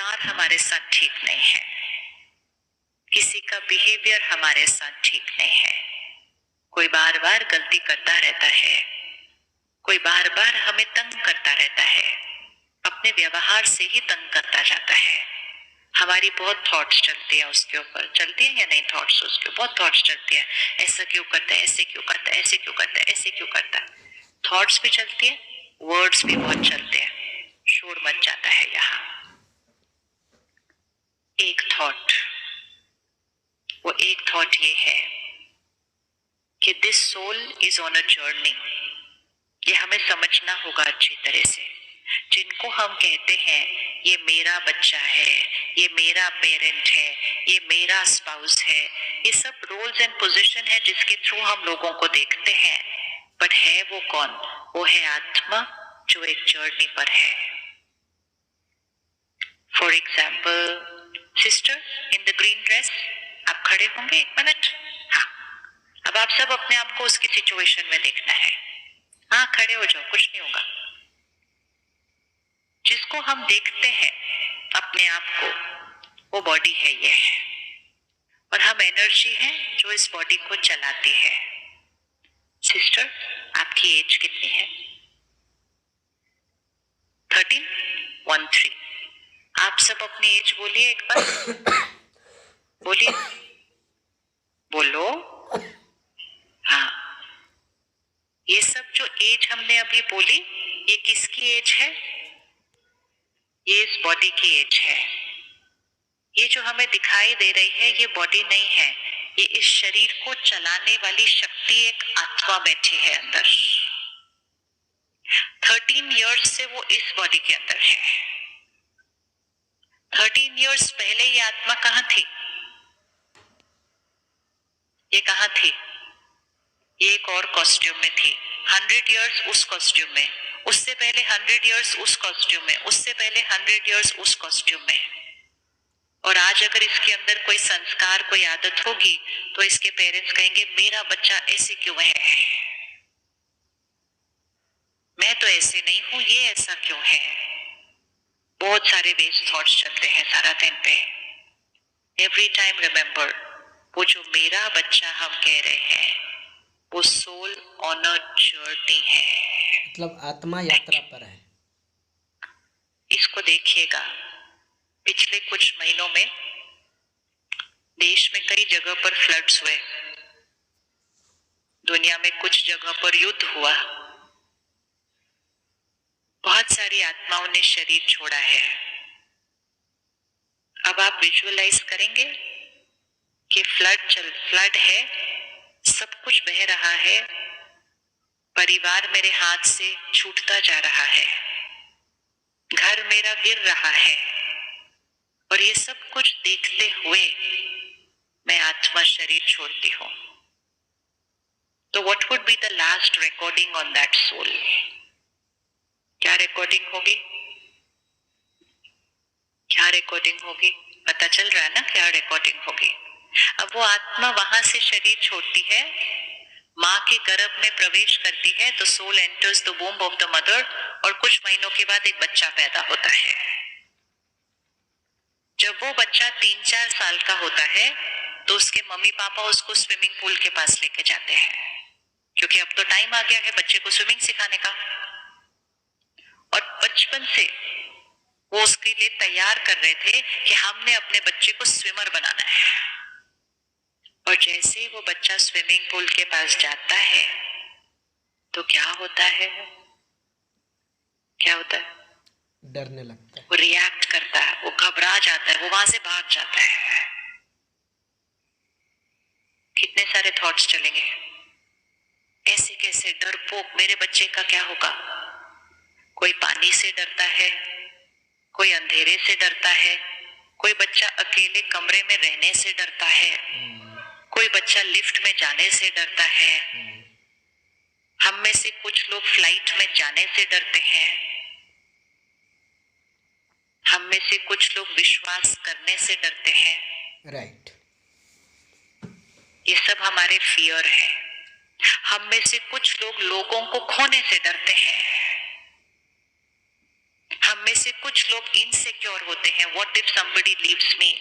संस्कार हमारे साथ ठीक नहीं है, किसी का बिहेवियर हमारे साथ ठीक नहीं है, कोई बार बार गलती करता रहता है, कोई बार बार हमें तंग करता रहता है, अपने व्यवहार से ही तंग करता जाता है। हमारी बहुत थॉट्स चलती है उसके ऊपर, चलती है या नहीं थॉट्स उसके ऊपर? बहुत थॉट्स चलती है, ऐसा क्यों करता है, ऐसे क्यों करता है, ऐसे क्यों करता है, ऐसे क्यों करता है। थॉट्स भी चलती है, वर्ड्स भी बहुत चलते हैं, शोर मच जाता है यहाँ। एक थॉट, वो एक थॉट ये है कि this soul is on a journey. ये हमें समझना होगा अच्छी तरह से। जिनको हम कहते हैं ये मेरा बच्चा है, ये मेरा पेरेंट है, ये मेरा स्पाउस है, ये सब रोल्स एंड पोजीशन है जिसके थ्रू हम लोगों को देखते हैं। बट है वो कौन? वो है आत्मा जो एक जर्नी पर है। For example, sister in the green dress, आप खड़े होंगे एक मिनट? हाँ, अब आप सब अपने आप को उसकी सिचुएशन में देखना है। हाँ, खड़े हो जाओ, कुछ नहीं होगा। जिसको हम देखते हैं अपने आप को, वो बॉडी है ये है, और हम एनर्जी हैं जो इस बॉडी को चलाती है। सिस्टर, आपकी एज कितनी है? 13? 13। आप सब अपनी एज बोलिए एक बार। बोलिए, बोलो। हाँ, ये सब जो एज हमने अभी बोली, ये किसकी एज है? ये इस बॉडी की एज है। ये जो हमें दिखाई दे रही है ये बॉडी नहीं है, ये इस शरीर को चलाने वाली शक्ति एक आत्मा बैठी है अंदर। 13 इयर्स से वो इस बॉडी के अंदर है। 13 इयर्स पहले ये आत्मा कहाँ थी? ये कहाँ थी? ये एक और कॉस्ट्यूम में थी। 100 इयर्स उस कॉस्ट्यूम में, उससे पहले 100 इयर्स उस कॉस्ट्यूम में, उससे पहले 100 इयर्स उस कॉस्ट्यूम में। और आज अगर इसके अंदर कोई संस्कार, कोई आदत होगी तो इसके पेरेंट्स कहेंगे मेरा बच्चा ऐसे क्यों है, मैं तो ऐसे नहीं हूं, ये ऐसा क्यों है। बहुत सारे वेस्ट थॉट्स चलते हैं सारा दिन पे। एवरी टाइम रिमेंबर, वो जो मेरा बच्चा हम कह रहे हैं वो सोल ऑन अ जर्नी है, मतलब आत्मा यात्रा पर है। इसको देखिएगा, पिछले कुछ महीनों में देश में कई जगह पर फ्लड्स हुए, दुनिया में कुछ जगह पर युद्ध हुआ, बहुत सारी आत्माओं ने शरीर छोड़ा है। अब आप विजुअलाइज करेंगे कि फ्लड है, सब कुछ बह रहा है, परिवार मेरे हाथ से छूटता जा रहा है, घर मेरा गिर रहा है, और ये सब कुछ देखते हुए मैं आत्मा शरीर छोड़ती हूं। तो what would be the last recording on that soul? क्या रिकॉर्डिंग होगी? क्या रिकॉर्डिंग होगी? पता चल रहा है ना क्या रिकॉर्डिंग होगी। अब वो आत्मा वहां से शरीर छोड़ती है, माँ के गर्भ में प्रवेश करती है, तो soul enters the womb of the mother, और कुछ महीनों के बाद एक बच्चा पैदा होता है। जब वो बच्चा 3-4 साल का होता है तो उसके मम्मी पापा उसको स्विमिंग पूल के पास लेके जाते हैं, क्योंकि अब तो टाइम आ गया है बच्चे को स्विमिंग सिखाने का। और बचपन से वो उसके लिए तैयार कर रहे थे कि हमने अपने बच्चे को स्विमर बनाना है। और जैसे ही वो बच्चा स्विमिंग पूल के पास जाता है तो क्या होता है? क्या होता है? डरने लगता है, वो रिएक्ट करता है, वो घबरा जाता है, वो वहां से भाग जाता है। कितने सारे थॉट्स चलेंगे, ऐसे कैसे, डरपोक, मेरे बच्चे का क्या होगा। कोई पानी से डरता है, कोई अंधेरे से डरता है, कोई बच्चा अकेले कमरे में रहने से डरता है, कोई बच्चा लिफ्ट में जाने से डरता है, हम में से कुछ लोग फ्लाइट में जाने से डरते हैं, हम में से कुछ लोग विश्वास करने से डरते हैं। राइट। ये सब हमारे फियर है। हम में से कुछ लोग लोगों को खोने से डरते हैं, हम में से कुछ लोग इनसिक्योर होते हैं, व्हाट इफ समबडी लीव्स मी।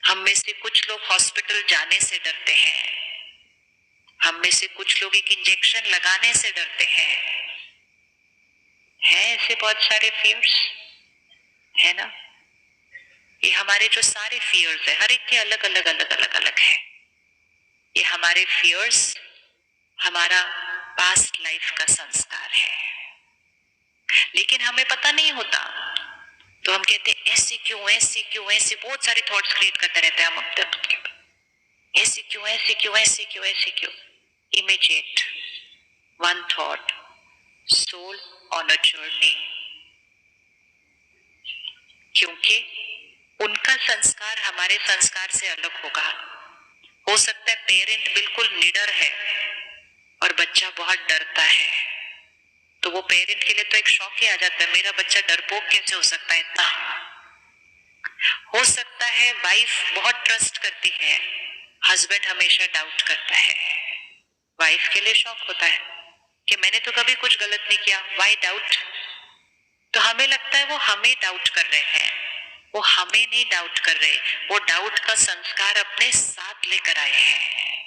हम में से कुछ लोग हॉस्पिटल जाने से डरते हैं, हम में से कुछ लोग एक इंजेक्शन लगाने से डरते हैं। है ऐसे बहुत सारे फियर्स, है ना? ये हमारे जो सारे फियर्स है, हर एक के अलग अलग अलग अलग अलग है। ये हमारे फियर्स हमारा पास्ट लाइफ का संस्कार है, लेकिन हमें पता नहीं होता। तो हम कहते हैं ऐसे क्यों, ऐसे क्यों, ऐसे बहुत सारे थॉट्स क्रिएट करते रहते हैं हम। ऐसे क्यों, ऐसे क्यों, ऐसे क्यों, ऐसे क्यों? Immediate one thought, soul on a journey. क्योंकि उनका संस्कार हमारे संस्कार से अलग होगा। हो सकता है पेरेंट बिल्कुल निडर है और बच्चा बहुत डरता है, तो वो पेरेंट के लिए तो एक शॉक ही आ जाता है, मेरा बच्चा डरपोक कैसे हो सकता है इतना। हो सकता है वाइफ बहुत ट्रस्ट करती है, हस्बैंड हमेशा डाउट करता है। वाइफ के लिए शॉक होता है कि मैंने तो कभी कुछ गलत नहीं किया, व्हाई डाउट? तो हमें लगता है वो हमें डाउट कर रहे हैं, वो हमें नहीं डाउट कर रहे, वो डाउट का संस्कार अपने साथ लेकर आए हैं।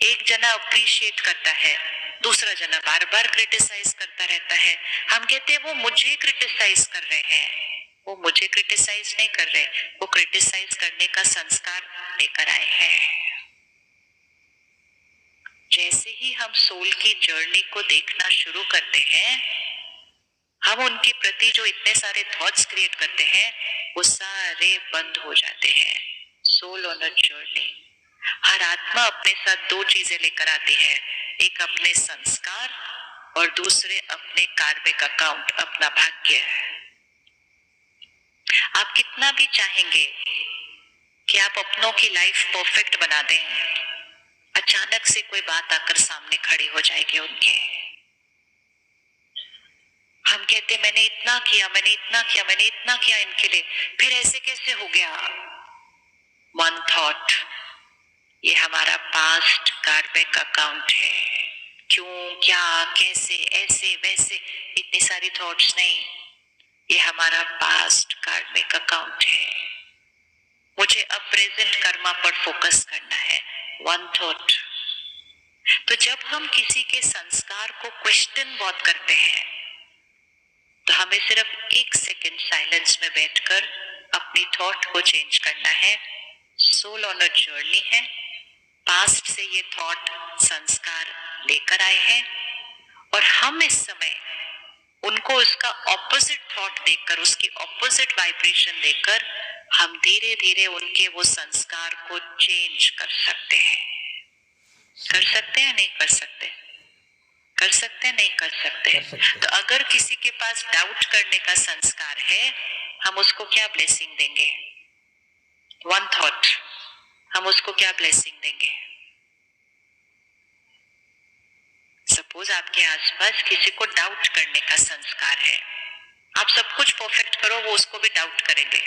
एक जना अप्रिशिएट करता है, दूसरा जना बार बार क्रिटिसाइज करता रहता है। हम कहते हैं वो मुझे क्रिटिसाइज कर रहे हैं, वो मुझे क्रिटिसाइज नहीं कर रहे, वो क्रिटिसाइज करने का संस्कार लेकर आए हैं। जैसे ही हम सोल की जर्नी को देखना शुरू करते हैं, हम उनके प्रति जो इतने सारे थॉट्स क्रिएट करते हैं वो सारे बंद हो जाते हैं। Soul on a journey. हर आत्मा अपने साथ दो चीजें लेकर आती है, एक अपने संस्कार और दूसरे अपने कार्मिक अकाउंट, अपना भाग्य। आप कितना भी चाहेंगे कि आप अपनों की लाइफ परफेक्ट बना दें, अचानक से कोई बात आकर सामने खड़ी हो जाएगी उनके। हम कहते मैंने इतना किया, मैंने इतना किया, मैंने इतना किया इनके लिए, फिर ऐसे कैसे हो गया? वन थॉट, ये हमारा पास्ट कार्मिक अकाउंट है। क्यों, क्या, कैसे, ऐसे वैसे, इतनी सारी थॉट्स नहीं, ये हमारा पास्ट कार्मिक अकाउंट है। मुझे अब प्रेजेंट कर्मा पर फोकस करना है, वन थॉट। तो जब हम किसी के संस्कार को क्वेश्चन बहुत करते हैं, तो हमें सिर्फ एक सेकेंड साइलेंस में बैठकर अपनी थॉट को चेंज करना है। सोल ऑन अ जर्नी है, पास्ट से ये थॉट संस्कार लेकर आए हैं और हम इस समय उनको उसका ऑपोजिट थॉट देकर, उसकी ऑपोजिट वाइब्रेशन देकर हम धीरे धीरे उनके वो संस्कार को चेंज कर सकते हैं। कर सकते हैं, नहीं कर सकते? कर सकते हैं, नहीं कर सकते? तो अगर किसी के पास डाउट करने का संस्कार है, हम उसको क्या ब्लेसिंग देंगे? वन थॉट, हम उसको क्या ब्लेसिंग देंगे? सपोज आपके आसपास किसी को डाउट करने का संस्कार है, आप सब कुछ परफेक्ट करो, वो उसको भी डाउट करेंगे,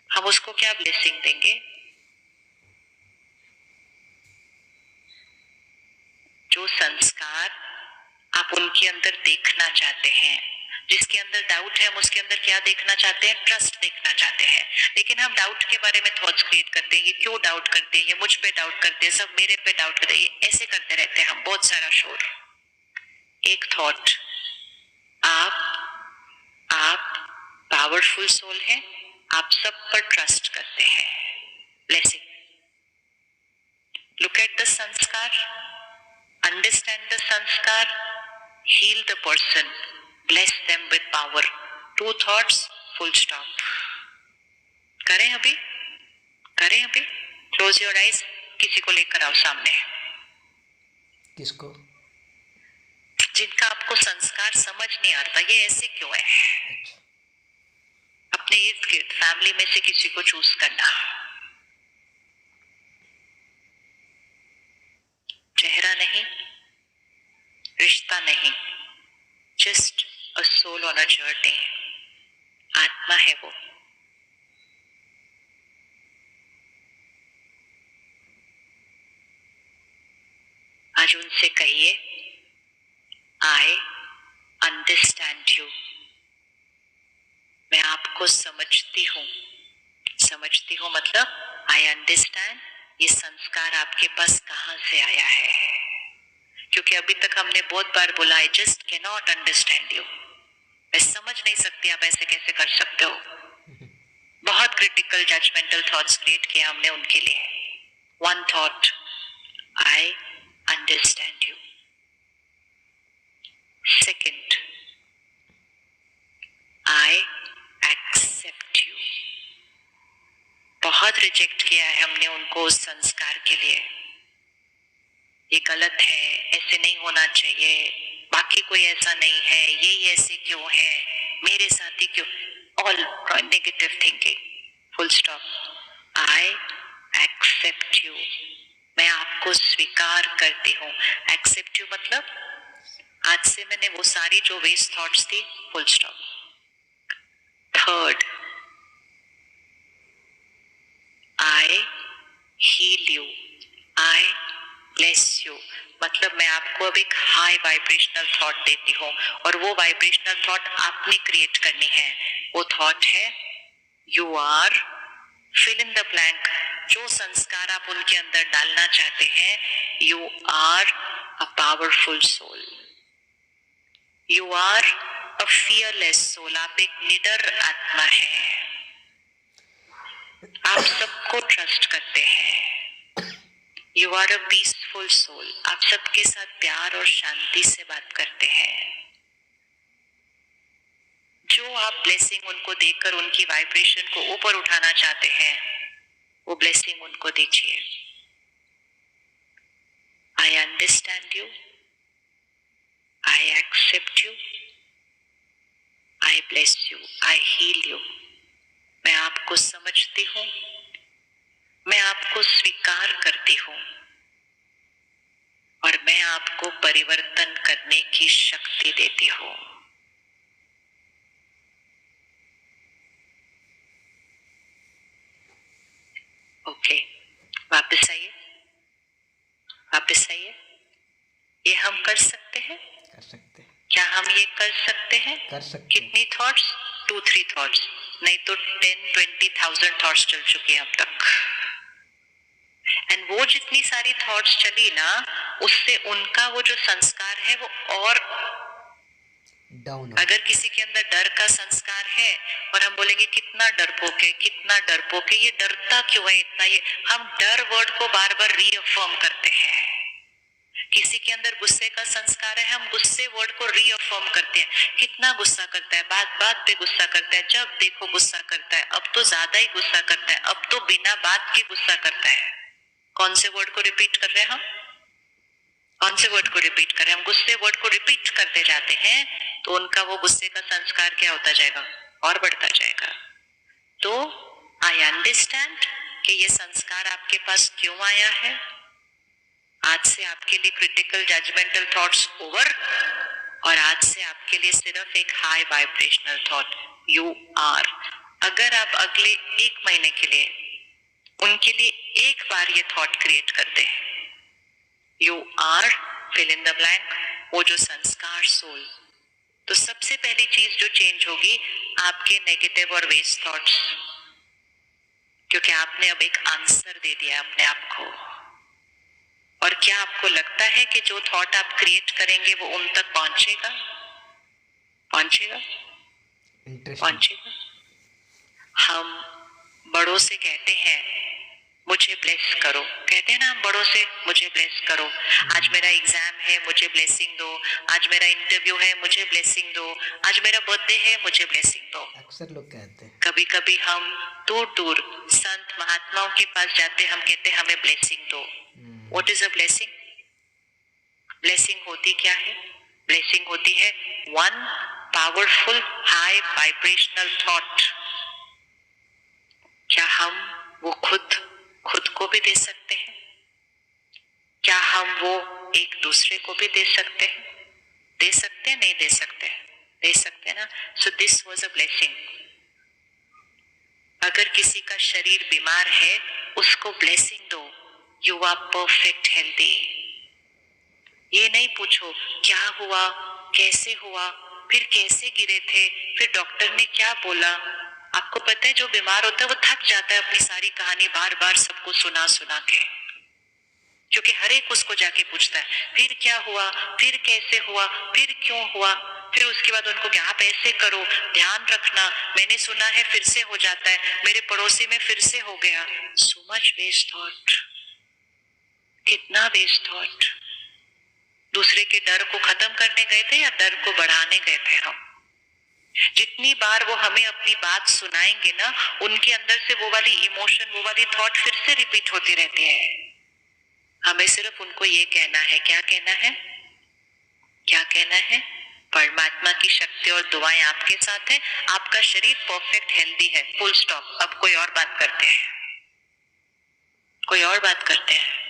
हम उसको क्या ब्लेसिंग देंगे? जो संस्कार आप उनके अंदर देखना चाहते हैं, जिसके अंदर डाउट है, हम उसके अंदर क्या देखना चाहते हैं? ट्रस्ट देखना चाहते हैं। लेकिन हम डाउट के बारे में थॉट्स क्रिएट करते हैं, ये क्यों डाउट करते हैं, ये मुझ पे डाउट करते हैं, सब मेरे पे डाउट करते हैं, ये ऐसे करते रहते हैं हम, बहुत सारा शोर। एक थॉट, आप पावरफुल सोल हैं, आप सब पर ट्रस्ट करते हैं। ब्लेसिंग। लुक एट द संस्कार, अंडरस्टैंड द संस्कार, heal the person, bless them with power. Two thoughts, full stop. करें अभी? करें अभी? Close your eyes. किसी को लेकर आओ सामने। किसको? जिनका आपको संस्कार समझ नहीं आता, ये ऐसे क्यों है? अच्छा। अपने इर्द गिर्द फैमिली में से किसी को चूज करना। चेहरा नहीं, रिश्ता नहीं, just a soul on a journey. आत्मा है वो। आज उनसे कहिए, I अंडरस्टैंड यू, मैं आपको समझती हूँ। समझती हूँ मतलब आई अंडरस्टैंड ये संस्कार आपके पास कहाँ से आया है। क्योंकि अभी तक हमने बहुत बार बोला I just can not understand you, मैं समझ नहीं सकती आप ऐसे कैसे कर सकते हो। बहुत क्रिटिकल जजमेंटल थॉट्स क्रिएट किए हमने उनके लिए। One thought, I understand you. Second, I accept you. बहुत रिजेक्ट किया है हमने उनको उस संस्कार के लिए। ये गलत है, ऐसे नहीं होना चाहिए, बाकी कोई ऐसा नहीं है, ये ऐसे क्यों है, मेरे साथ ही क्यों, all negative thinking, full stop. I accept you, मैं आपको स्वीकार करती हूँ। एक्सेप्ट यू मतलब आज से मैंने वो सारी जो वेस्ट थॉट्स थी, full stop. Third, I heal you, I bless you, मतलब मैं आपको अब एक हाई वाइब्रेशनल थॉट देती हूँ और वो वाइब्रेशनल थॉट आपने क्रिएट करनी है। वो थॉट है you are fill in the blank, जो संस्कार आप उनके अंदर डालना चाहते हैं। You are a powerful soul, you are a fearless soul, आप एक निडर आत्मा है, आप सबको ट्रस्ट करते हैं। You are a peaceful soul, आप सबके साथ प्यार और शांति से बात करते हैं। जो आप ब्लेसिंग उनको देकर उनकी वाइब्रेशन को ऊपर उठाना चाहते हैं, वो ब्लेसिंग उनको दीजिए। I understand you, I accept you, I bless you, I heal you, मैं आपको समझती हूँ, मैं आपको स्वीकार करती हूँ और मैं आपको परिवर्तन करने की शक्ति देती हूँ। ओके, वापस आइए, वापस आइए। ये हम कर सकते हैं? कर सकते हैं। क्या हम ये कर सकते हैं? कर सकते हैं। कितनी थॉट्स? 2-3 थॉट्स, नहीं तो 10-20,000 थॉट्स चल चुकी हैं अब तक। एंड वो जितनी सारी थॉट्स चली ना, उससे उनका वो जो संस्कार है वो और डाउन। अगर किसी के अंदर डर का संस्कार है और हम बोलेंगे कितना डरपोक है, कितना डरपोक है, ये डरता क्यों है इतना, ये हम डर वर्ड को बार बार रीअफर्म करते हैं। किसी के अंदर गुस्से का संस्कार है, हम गुस्से वर्ड को रीअफर्म करते हैं। कितना गुस्सा करता है, बात बात पे गुस्सा करता है, जब देखो गुस्सा करता है, अब तो ज्यादा ही गुस्सा करता है, अब तो बिना बात के गुस्सा करता है। कौन से वर्ड को रिपीट कर रहे हैं हम? कौन से वर्ड को रिपीट कर रहे हैं हम? गुस्से वर्ड को रिपीट करते जाते हैं तो उनका वो गुस्से का संस्कार क्या होता जाएगा? और बढ़ता जाएगा। तो आई अंडरस्टैंड कि ये संस्कार आपके पास क्यों आया है। आज से आपके लिए क्रिटिकल जजमेंटल थॉट्स ओवर, और आज से आपके लिए सिर्फ एक high vibrational thought, you are. अगर आप अगले 1 महीने के लिए उनके लिए एक बार ये थॉट क्रिएट करते हैं, you are fill in the blank, वो जो संस्कार सोल, तो सबसे पहली चीज जो चेंज होगी आपके नेगेटिव और वेस्ट थॉट्स, क्योंकि आपने अब एक आंसर दे दिया अपने आप को। और क्या आपको लगता है कि जो थॉट आप क्रिएट करेंगे वो उन तक पहुंचेगा? पहुंचेगा? पहुंचेगा। हम बड़ों से कहते हैं मुझे ब्लेस करो, कहते हैं ना हम बड़ों से, मुझे ब्लेस करो, आज मेरा एग्जाम है मुझे ब्लेसिंग दो, आज मेरा इंटरव्यू है मुझे ब्लेसिंग दो, आज मेरा बर्थडे है मुझे ब्लेसिंग दो। अक्सर लोग कहते हैं। कभी कभी हम दूर दूर संत महात्माओं के पास जाते, हम कहते हैं हमें ब्लेसिंग दो। What is a blessing? Blessing होती क्या है? ब्लेसिंग होती है one powerful high vibrational thought. क्या हम वो खुद को भी दे सकते हैं? क्या हम वो एक दूसरे को भी दे सकते हैं? दे सकते हैं? नहीं दे सकते? दे सकते हैं ना। So this was a blessing. अगर किसी का शरीर बीमार है, उसको ब्लेसिंग दो, यू आर परफेक्ट हेल्दी। ये नहीं पूछो क्या हुआ, कैसे हुआ, फिर कैसे गिरे थे, फिर डॉक्टर ने क्या बोला। आपको पता है जो बीमार होता है वो थक जाता है अपनी सारी कहानी बार बार सबको सुना सुना के, क्योंकि हर एक उसको जाके पूछता है फिर क्या हुआ, फिर कैसे हुआ, फिर क्यों हुआ। फिर उसके बाद उनको क्या आप ऐसे करो, ध्यान रखना, मैंने सुना है फिर से हो जाता है, मेरे पड़ोसी में फिर से हो गया। सो मच वेस्ट थॉट, कितना वेस्ट थॉट। दूसरे के डर को खत्म करने गए थे या डर को बढ़ाने गए थे हम। जितनी बार वो हमें अपनी बात सुनाएंगे ना, उनके अंदर से वो वाली इमोशन, वो वाली थॉट फिर से रिपीट होती रहती है। हमें सिर्फ उनको ये कहना है, क्या कहना है, क्या कहना है, परमात्मा की शक्ति और दुआएं आपके साथ है, आपका शरीर परफेक्ट हेल्दी है, फुल स्टॉप। अब कोई और बात करते हैं, कोई और बात करते हैं।